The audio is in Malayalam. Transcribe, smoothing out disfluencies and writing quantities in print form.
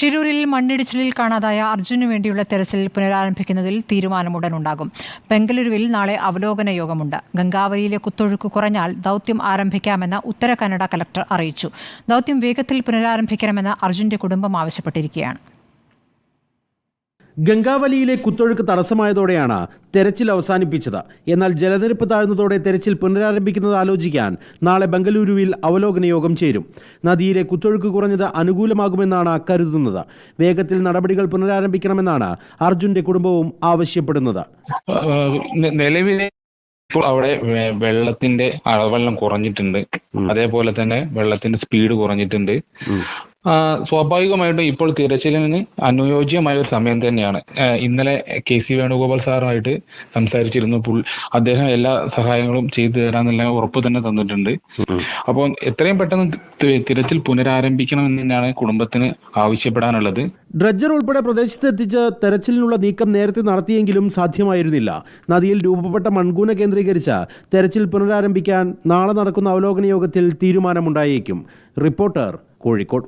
ഷിരൂരിൽ മണ്ണിടിച്ചിലിൽ കാണാതായ അർജുനു വേണ്ടിയുള്ള തെരച്ചിൽ പുനരാരംഭിക്കുന്നതിൽ തീരുമാനമുടനുണ്ടാകും. ബംഗളൂരുവിൽ നാളെ അവലോകന യോഗമുണ്ട്. ഗംഗാവലിയിലെ കുത്തൊഴുക്ക് കുറഞ്ഞാൽ ദൗത്യം ആരംഭിക്കാമെന്ന് ഉത്തര കന്നഡ കലക്ടർ അറിയിച്ചു. ദൗത്യം വേഗത്തിൽ പുനരാരംഭിക്കണമെന്ന് അർജുന്റെ കുടുംബം ആവശ്യപ്പെട്ടിരിക്കുകയാണ്. ഗംഗാവലിയിലെ കുത്തൊഴുക്ക് തടസ്സമായതോടെയാണ് തെരച്ചിൽ അവസാനിപ്പിച്ചത്. എന്നാൽ ജലനിരപ്പ് താഴ്ന്നതോടെ തെരച്ചിൽ പുനരാരംഭിക്കുന്നത് ആലോചിക്കാൻ നാളെ ബംഗളൂരുവിൽ അവലോകന യോഗം ചേരും. നദിയിലെ കുത്തൊഴുക്ക് കുറഞ്ഞത് അനുകൂലമാകുമെന്നാണ് കരുതുന്നത്. വേഗത്തിൽ നടപടികൾ പുനരാരംഭിക്കണമെന്നാണ് അർജുന്റെ കുടുംബവും ആവശ്യപ്പെടുന്നത്. നിലവിലെ അവിടെ വെള്ളത്തിന്റെ അളവെല്ലാം കുറഞ്ഞിട്ടുണ്ട്. അതേപോലെ തന്നെ വെള്ളത്തിന്റെ സ്പീഡ് കുറഞ്ഞിട്ടുണ്ട്. സ്വാഭാവികമായിട്ടും ഇപ്പോൾ തിരച്ചിലിന് അനുയോജ്യമായ ഒരു സമയം തന്നെയാണ്. ഇന്നലെ KC വേണുഗോപാൽ സാറുമായിട്ട് സംസാരിച്ചിരുന്നു. അദ്ദേഹം എല്ലാ സഹായങ്ങളും ചെയ്തു തരാന്നുള്ള ഉറപ്പ് തന്നെ തന്നിട്ടുണ്ട്. അപ്പോൾ എത്രയും പെട്ടെന്ന് തിരച്ചിൽ പുനരാരംഭിക്കണമെന്ന് തന്നെയാണ് കുടുംബത്തിന് ആവശ്യപ്പെടാനുള്ളത്. ഡ്രഡ്ജർ ഉൾപ്പെടെ പ്രദേശത്ത് എത്തിച്ച് തെരച്ചിലിനുള്ള നീക്കം നേരത്തെ നടത്തിയെങ്കിലും സാധ്യമായിരുന്നില്ല. നദിയിൽ രൂപപ്പെട്ട മൺകൂന കേന്ദ്രീകരിച്ച് തെരച്ചിൽ പുനരാരംഭിക്കാൻ നാളെ നടക്കുന്ന അവലോകന യോഗത്തിൽ തീരുമാനമുണ്ടായേക്കും. റിപ്പോർട്ടർ, കോഴിക്കോട്.